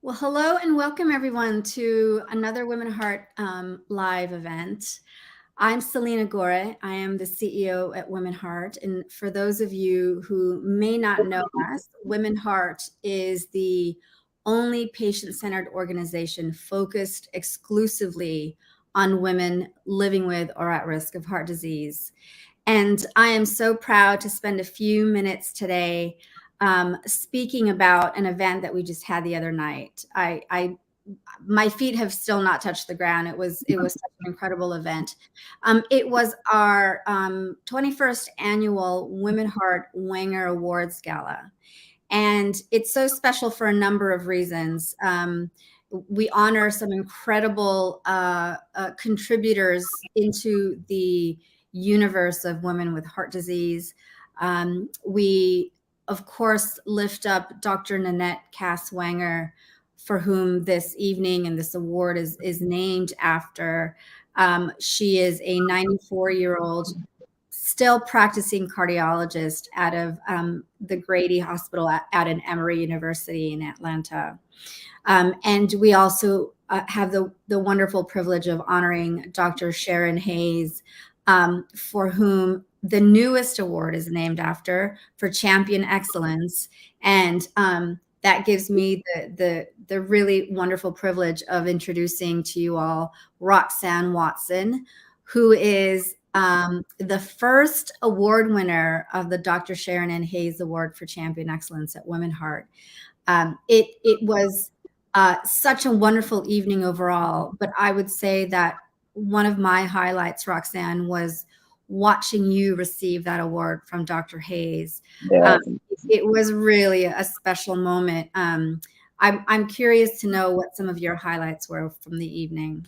Well, hello and welcome everyone to another Women Heart live event. I'm Celina Gorre. I am the CEO at Women Heart. And for those of you who may not know us, Women Heart is the only patient-centered organization focused exclusively on women living with or at risk of heart disease. And I am so proud to spend a few minutes today speaking about an event that we just had the other night. My feet have still not touched the ground. It was such an incredible event. It was our 21st annual Women Heart Wenger Awards gala. And it's so special for a number of reasons. We honor some incredible contributors into the universe of women with heart disease. We, of course, lift up Dr. Nanette Cass-Wenger, for whom this evening and this award is named after. She is a 94-year-old still practicing cardiologist out of the Grady Hospital out in Emory University in Atlanta. And we also have the wonderful privilege of honoring Dr. Sharonne Hayes, for whom the newest award is named after, for Champion Excellence. And that gives me the really wonderful privilege of introducing to you all Roxanne Watson, who is the first award winner of the Dr. Sharonne N. Hayes Award for Champion Excellence at Women Heart. It was such a wonderful evening overall, but I would say that one of my highlights, Roxanne, was watching you receive that award from Dr. Hayes. Yeah. It was really a special moment. I'm curious to know what some of your highlights were from the evening.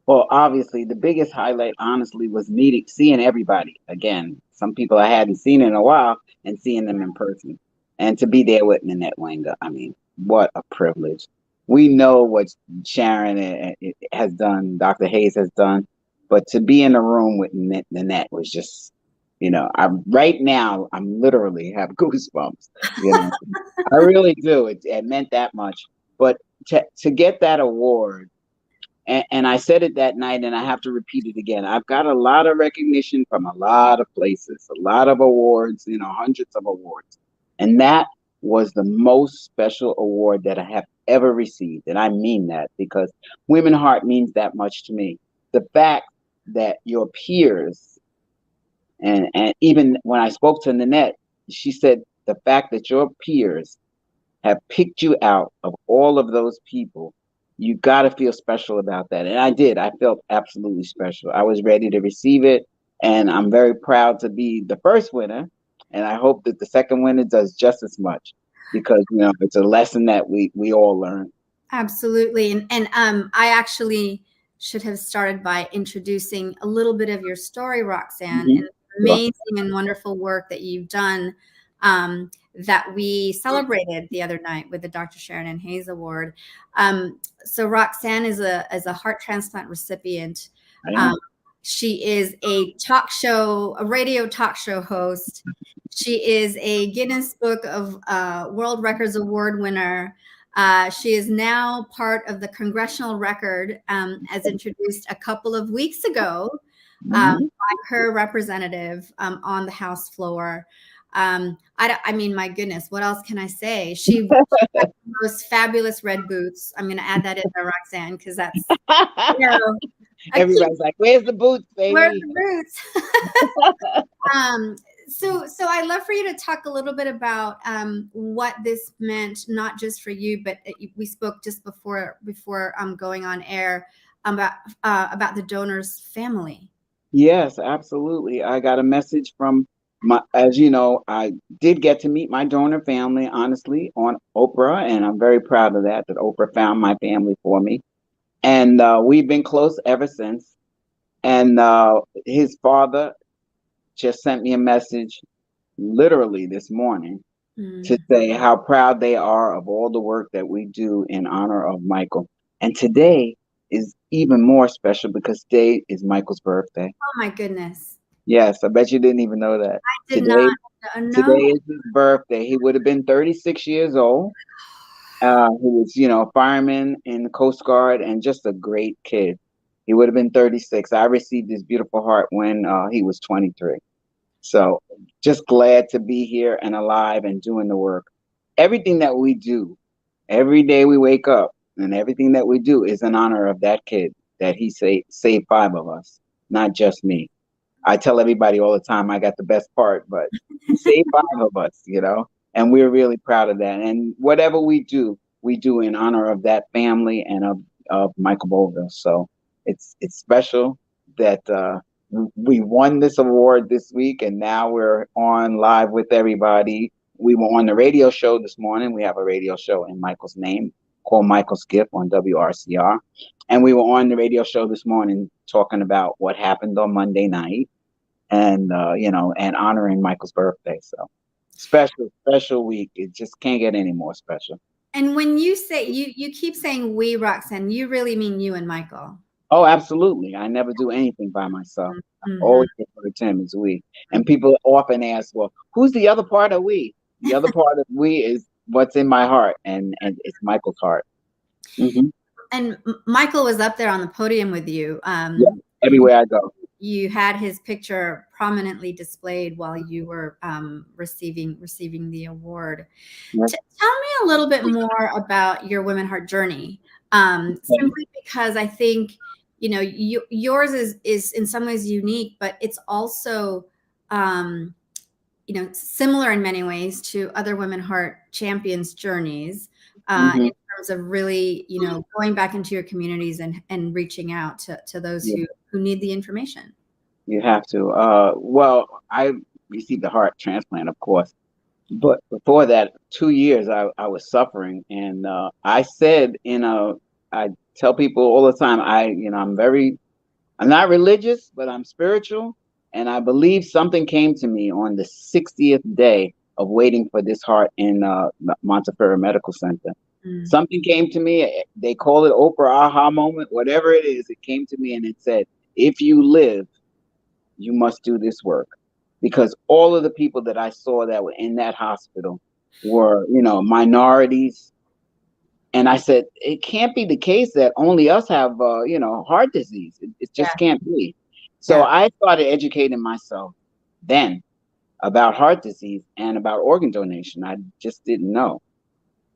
Well, obviously, the biggest highlight, honestly, was seeing everybody again. Some people I hadn't seen in a while, and seeing them in person, and to be there with Nanette Wenger. I mean, what a privilege! We know what Sharon has done, Dr. Hayes has done, but to be in the room with Nanette was just, right now I'm literally have goosebumps. I really do. It meant that much. But to get that award. And I said it that night, and I have to repeat it again. I've got a lot of recognition from a lot of places, a lot of awards, hundreds of awards. And that was the most special award that I have ever received. And I mean that because Women Heart means that much to me. The fact that your peers, and even when I spoke to Nanette, she said the fact that your peers have picked you out of all of those people, you got to feel special about that. And I did. I felt absolutely special. I was ready to receive it. And I'm very proud to be the first winner. And I hope that the second winner does just as much because, it's a lesson that we all learn. Absolutely. And I actually should have started by introducing a little bit of your story, Roxanne, and amazing and wonderful work that you've done that we celebrated the other night with the Dr. Sharonne N. Hayes Award. So Roxanne is a heart transplant recipient. She is a radio talk show host. She is a Guinness Book of World Records Award winner. She is now part of the congressional record, as introduced a couple of weeks ago by her representative on the House floor. I mean, my goodness, what else can I say? She has the most fabulous red boots. I'm going to add that in there, Roxanne, because that's, everybody's like, where's the boots, baby? Where's the boots? So I'd love for you to talk a little bit about what this meant, not just for you, but we spoke just before going on air about the donor's family. Yes, absolutely. I got a message from as you know, I did get to meet my donor family, honestly, on Oprah, and I'm very proud of that Oprah found my family for me. And we've been close ever since. And his father just sent me a message literally this morning to say how proud they are of all the work that we do in honor of Michael. And today is even more special because today is Michael's birthday. Oh, my goodness. Yes, I bet you didn't even know that. I did not know. Today is his birthday. He would have been 36 years old. He was, a fireman in the Coast Guard and just a great kid. He would have been 36. I received his beautiful heart when he was 23. So just glad to be here and alive and doing the work. Everything that we do, every day we wake up, and everything that we do is in honor of that kid that he saved 5 of us, not just me. I tell everybody all the time I got the best part, but he saved 5 of us, and we're really proud of that. And whatever we do in honor of that family and of Michael Bolville. So it's special that we won this award this week, and now we're on live with everybody. We were on the radio show this morning. We have a radio show in Michael's name called Michael's Gift on WRCR. And we were on the radio show this morning talking about what happened on Monday night and, and honoring Michael's birthday. So special week. It just can't get any more special. And when you say, you keep saying we, Roxanne, you really mean you and Michael. Oh, absolutely. I never do anything by myself. Mm-hmm. I always refer to him as we. And people often ask, well, who's the other part of we? The other part of we is what's in my heart, and it's Michael's heart. Mm-hmm. And Michael was up there on the podium with you. Yeah, everywhere I go. You had his picture prominently displayed while you were receiving the award. Yes. Tell me a little bit more about your Women Heart journey, simply because I think yours is in some ways unique, but it's also similar in many ways to other Women Heart champions' journeys. Mm-hmm. In terms of really, going back into your communities and reaching out to those who need the information. You have to. Well, I received a heart transplant, of course, but before that, 2 years I was suffering, and I said, I tell people all the time, I'm not religious, but I'm spiritual, and I believe something came to me on the 60th day of waiting for this heart in Montefiore Medical Center. Something came to me. They call it Oprah aha moment, whatever it is. It came to me and it said, if you live, you must do this work. Because all of the people that I saw that were in that hospital were, minorities. And I said, it can't be the case that only us have, heart disease. It just can't be. So I started educating myself then about heart disease and about organ donation. I just didn't know.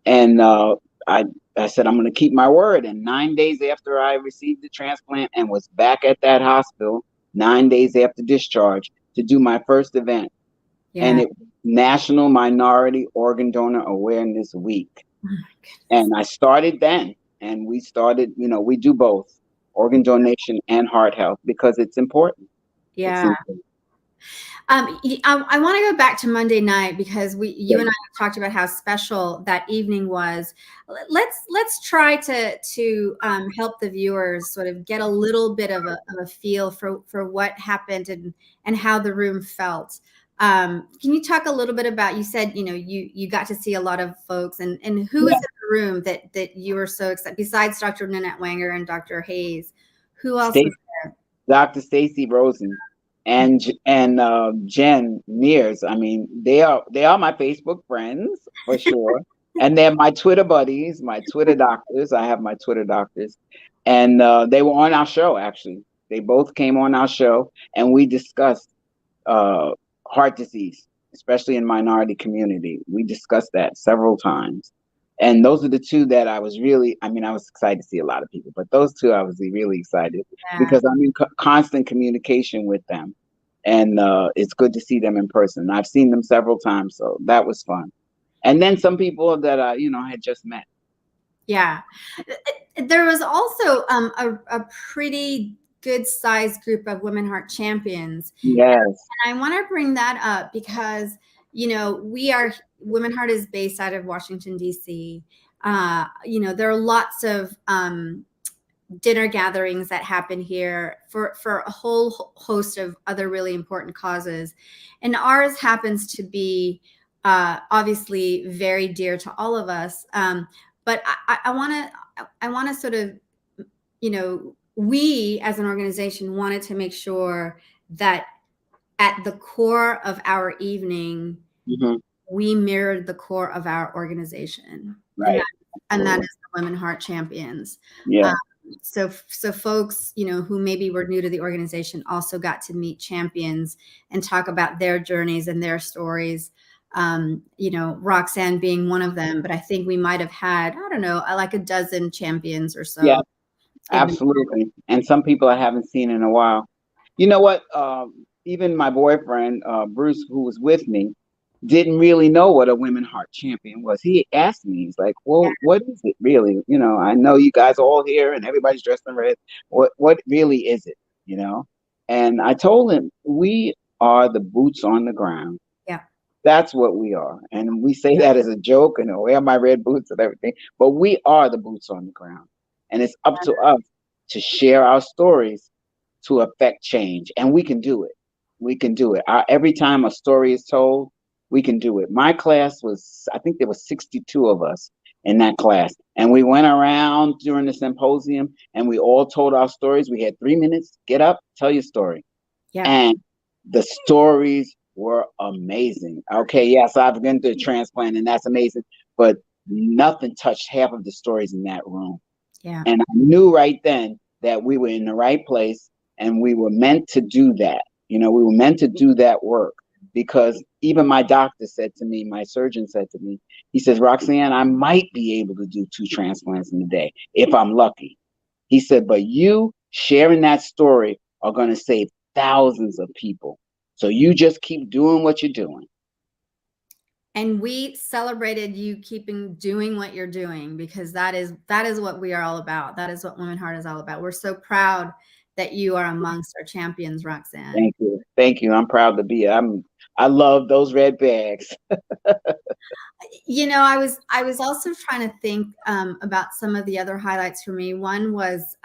And I said, I'm going to keep my word. And 9 days after I received the transplant and was back at that hospital, 9 days after discharge, to do my first event. Yeah. And it was National Minority Organ Donor Awareness Week. Oh my goodness. And I started then. And we started, we do both organ donation and heart health because it's important. Yeah. It's important. I want to go back to Monday night because you and I talked about how special that evening was. Let's try to help the viewers sort of get a little bit of a feel for what happened and how the room felt. Can you talk a little bit about? You said you got to see a lot of folks, and who was in the room that you were so excited besides Dr. Nanette Wenger and Dr. Hayes? Who else was there? Dr. Stacy Rosen. And Jen Mears. I mean, they are my Facebook friends for sure, and they're my Twitter buddies, my Twitter doctors. I have my Twitter doctors, and they were on our show. Actually, they both came on our show, and we discussed heart disease, especially in minority community. We discussed that several times, and those are the two that I was really. I mean, I was excited to see a lot of people, but those two I was really excited because I'm in constant communication with them, and it's good to see them in person. I've seen them several times, so that was fun. And then some people that I, had just met. Yeah, there was also a pretty good sized group of Women Heart champions. Yes, and I want to bring that up because Women Heart is based out of Washington, D.C. There are lots of dinner gatherings that happen here for a whole host of other really important causes. And ours happens to be obviously very dear to all of us. But I want to sort of, we as an organization wanted to make sure that at the core of our evening, we mirrored the core of our organization. Right. and that is the Women Heart Champions. Yeah. So folks, you know, who maybe were new to the organization also got to meet champions and talk about their journeys and their stories. You know, Roxanne being one of them, but I think we might have had, I don't know, like a dozen champions or Yeah, so. absolutely. And some people I haven't seen in a while. You know what? Even my boyfriend, Bruce, who was with me, didn't really know what a women heart champion was. He asked me, he's like, Yeah, "Well, what is it really? You know, I know you guys are all here and everybody's dressed in red. What really is it? You know?" And I told him, "We are the boots on the ground. yeah, That's what we are." And we say that as a joke and I wear my red boots and everything, but we are the boots on the ground. And it's up to us to share our stories to affect change. And we can do it. We can do it. Every time a story is told, we can do it. My class was, I think there were 62 of us in that class. And we went around during the symposium and we all told our stories. We had 3 minutes, get up, tell your story. yeah, And the stories were amazing. Okay, yes, I've been through a transplant and that's amazing, but nothing touched half of the stories in that room. yeah. And I knew right then that we were in the right place and we were meant to do that. You know, we were meant to do that work because even my doctor said to me, my surgeon said to me, he says, "Roxanne, I might be able to do 2 transplants in a day if I'm lucky." He said, "But you sharing that story are going to save thousands of people. So you just keep doing what you're doing." And we celebrated you keeping doing what you're doing because that is what we are all about. That is what Women Heart is all about. We're so proud that you are amongst our champions, Roxanne. Thank you. Thank you. I'm proud to be. I love those red bags. You know, I was also trying to think about some of the other highlights for me. One was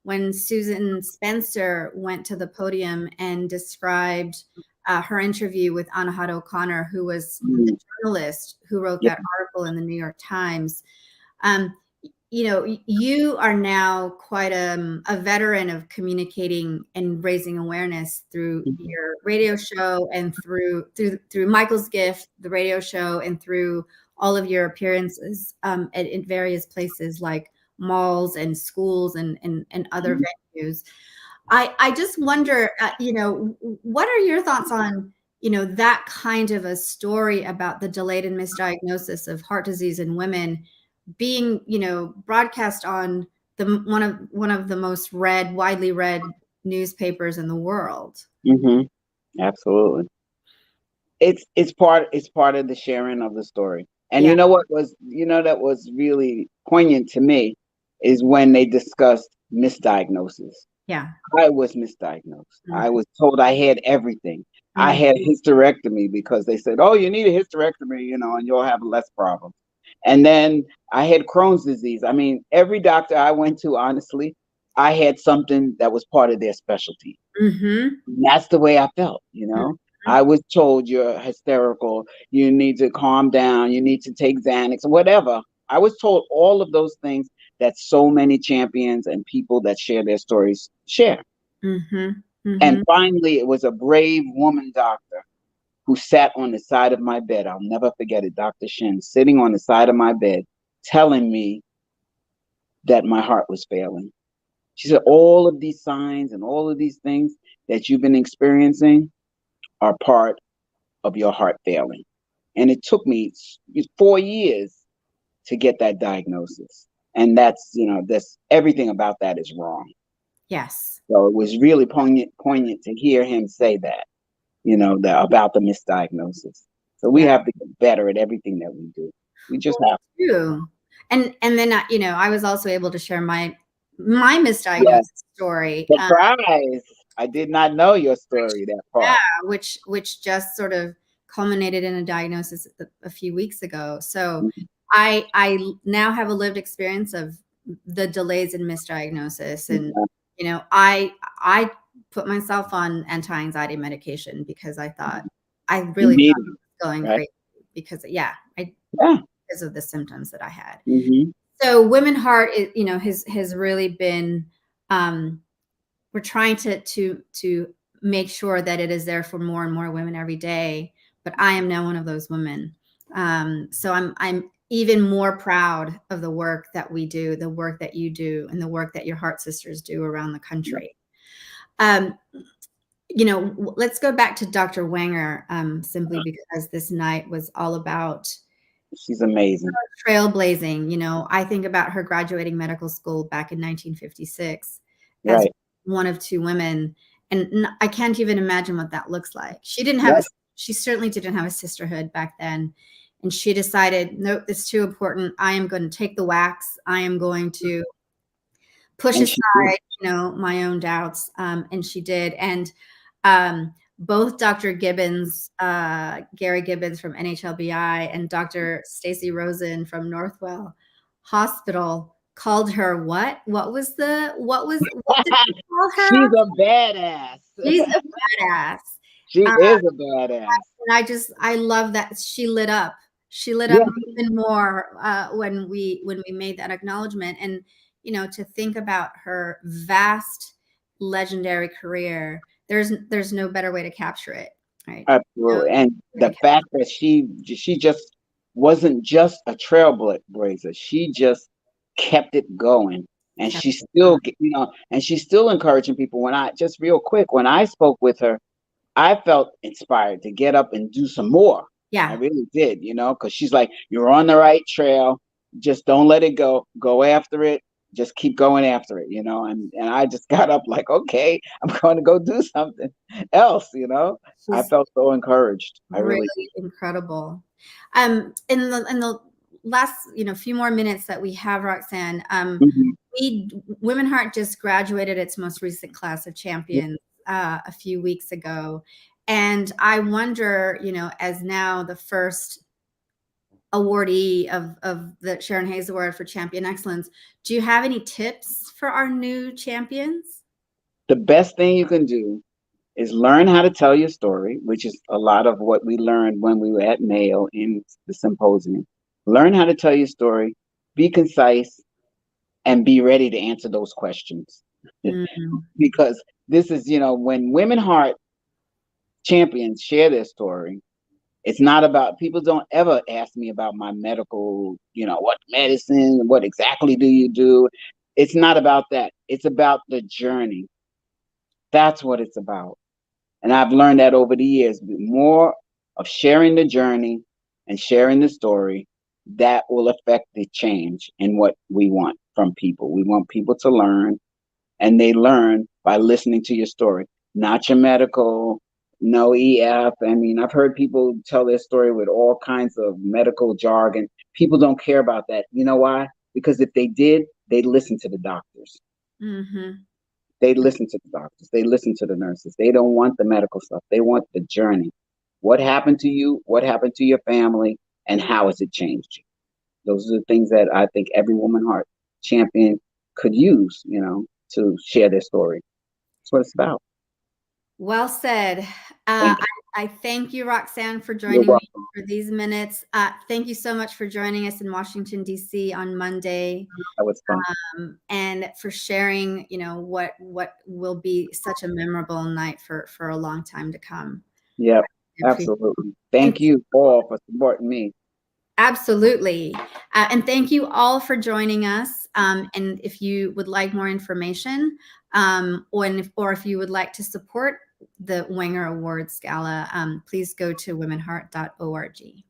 when Susan Spencer went to the podium and described her interview with Anahad O'Connor, who was the Mm, journalist who wrote yeah. that article in the New York Times. Um, you know, you are now quite a veteran of communicating and raising awareness through your radio show and through Michael's Gift, the radio show, and through all of your appearances in various places like malls and schools and other venues. I just wonder, you know, what are your thoughts on, you know, that kind of a story about the delayed and misdiagnosis of heart disease in women being, you know, broadcast on the one of the most widely read newspapers in the world? Hmm. Absolutely. It's part of the sharing of the story. And Yeah, that was really poignant to me is when they discussed misdiagnosis. yeah. I was misdiagnosed. I Mhm, was told I had everything. I mhm, had hysterectomy because they said, "Oh, you need a hysterectomy, and you'll have less problems." And then I had Crohn's disease. I mean, every doctor I went to, honestly, I had something that was part of their specialty. mhm, And that's the way I felt. mhm, I was told you're hysterical, you need to calm down, you need to take Xanax, whatever. I was told all of those things that so many champions and people that share their stories share. mhm, And mhm. finally, it was a brave woman doctor who sat on the side of my bed. I'll never forget it, Dr. Shin, sitting on the side of my bed, telling me that my heart was failing. She said, "All of these signs and all of these things that you've been experiencing are part of your heart failing." And it took me 4 years to get that diagnosis. And that's everything about that is wrong. Yes. So it was really poignant to hear him say that, about the misdiagnosis. So we Yeah. have to get better at everything that we do. We just Well, have. me too. And then, you know, I was also able to share my Yeah. misdiagnosis story. Surprise. I did not know your story, that Yeah, part. which just sort of culminated in a diagnosis a few weeks ago. So Mhm. I now have a lived experience of the delays in misdiagnosis, and Yeah. you know, I put myself on anti-anxiety medication because I You really need thought it, I was going right? crazy because yeah, Yeah. because of the symptoms that I had. Hmm. So Women Heart, you know, has really been um, we're trying to make sure that it is there for more and more women every day. But I am now one of those women. So I'm even more proud of the work that we do, the work that you do, and the work that your Heart Sisters do around the country. You know, let's go back to Dr. Wenger, simply because this night was all about She's amazing. trailblazing. You know, I think about her graduating medical school back in 1956 as Right. one of two women, and I can't even imagine what that looks like. She didn't have Right. she certainly didn't have a sisterhood back then, and she decided, nope, it's too important. I am going to take the wax. I am going to push And she aside, you know, my own doubts, and she did. And both Dr. Gibbons, Gary Gibbons from NHLBI, and Dr. Stacy Rosen from Northwell Hospital called her what? What did they call her? she's a badass. She's a badass. She Uh, is a badass. and I love that she lit up. She lit Yeah. up even more when we made that acknowledgement. And you know, to think about her vast, legendary career, there's no better way to capture it, right? No Absolutely. And way to the fact that she just wasn't just a trailblazer. She just kept it going. And capture she's it. still, and she's still encouraging people. When I just real quick, when I spoke with her, I felt inspired to get up and do some more. I Yeah. really did, because she's like, you're on the right trail. Just don't let it go. Go after it. Just keep going after it, and I just got up like, okay, I'm going to go do something else. I She's felt so encouraged. I really really incredible. In the last, few more minutes that we have, Roxanne, Mhm. Women Heart just graduated its most recent class of champions a few weeks ago. And I wonder, as now the first awardee of the Sharon Hayes Award for Champion Excellence, do you have any tips for our new champions? The best thing you can do is learn how to tell your story, which is a lot of what we learned when we were at Mayo in the symposium. Learn how to tell your story, be concise, and be ready to answer those questions. Mm, Because this is, when Women Heart champions share their story, it's not about, people don't ever ask me about my medical, what medicine, what exactly do you do? It's not about that. It's about the journey. That's what it's about. And I've learned that over the years, more of sharing the journey and sharing the story, that will affect the change in what we want from people. We want people to learn, and they learn by listening to your story, not your medical, no EF. I mean, I've heard people tell their story with all kinds of medical jargon. People don't care about that. You know why? Because if they did, they'd listen to the doctors. mm-hmm. They listen to the doctors. They listen to the nurses. They don't want the medical stuff. They want the journey. What happened to you? What happened to your family? And how has it changed you? Those are the things that I think every Woman Heart champion could use, to share their story. That's what it's about. Well said. Thank I thank you, Roxanne, for you. You're joining me welcome. for these minutes. Thank you so much for joining us in Washington, D.C. on Monday, That was fun. and for sharing, what will be such a memorable night for a long time to come. Yep, I appreciate absolutely. Thank Thank you all for supporting me. Absolutely. And thank you all for joining us. And if you would like more information, or if you would like to support the Wenger Awards Gala, please go to womenheart.org.